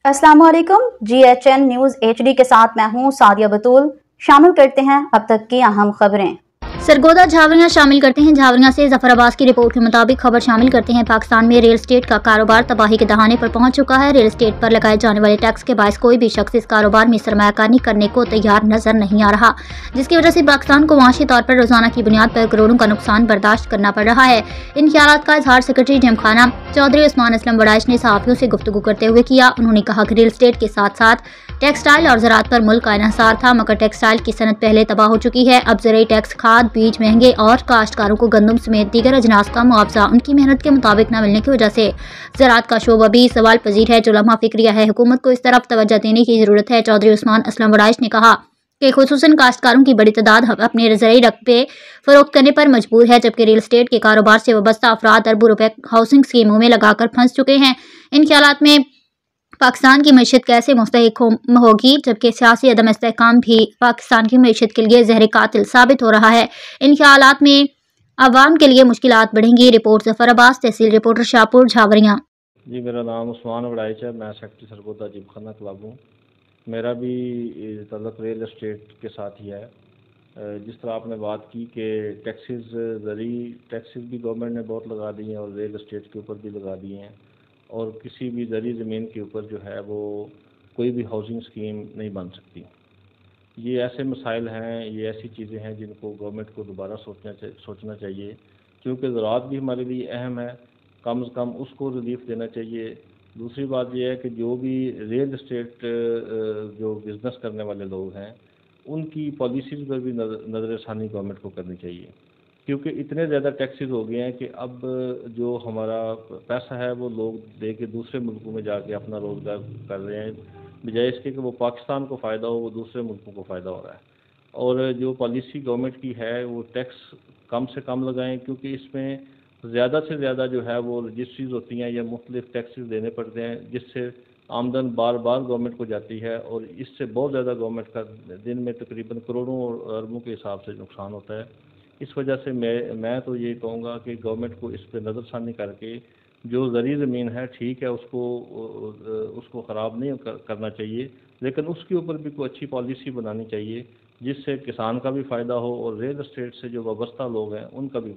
अस्सलाम वालेकुम। GHN news HD के साथ मैं हूं सादिया बतूल। शामिल करते हैं अब तक की अहम खबरें। सरगोदा झावरियां शामिल करते हैं। झावरियां से जफर अब्बास की रिपोर्ट के मुताबिक खबर शामिल करते हैं। पाकिस्तान में रियल एस्टेट का कारोबार तबाही के दहाने पर पहुंच चुका है। रियल एस्टेट पर लगाए जाने वाले टैक्स के बायस कोई भी शख्स इस कारोबार में सरमायाकारी करने को तैयार नजर नहीं आ रहा, जिसकी वजह से पाकिस्तान को माशी तौर पर रोजाना की बुनियाद पर करोड़ों का नुकसान बर्दाश्त करना पड़ रहा है। इन ख्यालात का इजहार सेक्रेटरी जमखाना चौधरी उस्मान असलम वड़ाइश ने सहाफियों से गुफ्तगू करते हुए किया। उन्होंने कहा कि रियल एस्टेट के साथ साथ टेक्सटाइल और ज़राअत पर मुल्क का इन्हिसार था, मगर टेक्सटाइल की सनत पहले तबाह हो चुकी है। अब ज़रूरी टैक्स, खाद, बीज महंगे और काश्तकारों को गंदम समेत दीगर अजनास का मुआवजा उनकी मेहनत के मुताबिक न मिलने की वजह से ज़राअत का शोबा भी सवाल पजीर है, जो लम्हा फिक्रिया है। हुकूमत को इस तरफ तवज्जो देने की ज़रूरत है। चौधरी उस्मान असलम वड़ाइश ने कहा कि खुसूसन काश्तकारों की बड़ी तादाद अपने ज़रूरी रकबे फरोख्त करने पर मजबूर है, जबकि रियल एस्टेट के कारोबार से वाबस्ता अफराद अरबों रुपए हाउसिंग स्कीमों में लगाकर फंस चुके हैं। इन ख्यालात में पाकिस्तान की मईशत कैसे मुस्तहिक होगी, जबकि सियासी अदम इस्तेहकाम भी पाकिस्तान की मईशत के लिए जहर कातिल साबित हो रहा है। इन ख्यालात में अवाम के लिए मुश्किलात बढ़ेंगी। रिपोर्ट जफर अब्बास, तहसील रिपोर्टर शाहपुर, झावरियां। जी, मेरा नाम उस्मान वड़ाइच है। मैं सेक्रेटरी सरगोदा जिमखाना क्लब हूँ। मेरा भी तल्लुक रियल एस्टेट के साथ ही है। जिस तरह आपने बात की कि टैक्सेस, ज़री टैक्सेस भी गवर्नमेंट ने बहुत लगा दिए हैं और रियल एस्टेट के ऊपर भी लगा दिए हैं, और किसी भी ज़री ज़मीन के ऊपर जो है वो कोई भी हाउसिंग स्कीम नहीं बन सकती। ये ऐसे मसाइल हैं, ये ऐसी चीज़ें हैं जिनको गवर्नमेंट को दोबारा सोचना चाहिए, क्योंकि ज़राअत भी हमारे लिए अहम है। कम से कम उसको रिलीफ देना चाहिए। दूसरी बात यह है कि जो भी रियल एस्टेट जो बिज़नेस करने वाले लोग हैं, उनकी पॉलिसीज़ पर भी नज़रसानी गवर्नमेंट को करनी चाहिए, क्योंकि इतने ज़्यादा टैक्सेस हो गए हैं कि अब जो हमारा पैसा है वो लोग दे के दूसरे मुल्कों में जाके अपना रोज़गार कर रहे हैं, बजाय इसके कि वो पाकिस्तान को फ़ायदा हो, वो दूसरे मुल्कों को फ़ायदा हो रहा है। और जो पॉलिसी गवर्नमेंट की है वो टैक्स कम से कम लगाएं, क्योंकि इसमें ज़्यादा से ज़्यादा जो है वो रजिस्ट्रीज होती हैं या मुख्तलिफ टैक्सेस देने पड़ते हैं, जिससे आमदन बार बार गवर्नमेंट को जाती है, और इससे बहुत ज़्यादा गवर्नमेंट का दिन में तकरीबन करोड़ों और अरबों के हिसाब से नुकसान होता है। इस वजह से मैं तो ये कहूँगा कि गवर्नमेंट को इस पर नज़रसानी करके जो ज़री ज़मीन है, ठीक है, उसको ख़राब नहीं करना चाहिए, लेकिन उसके ऊपर भी कोई अच्छी पॉलिसी बनानी चाहिए जिससे किसान का भी फ़ायदा हो और रियल एस्टेट से जो वाबस्ता लोग हैं उनका भी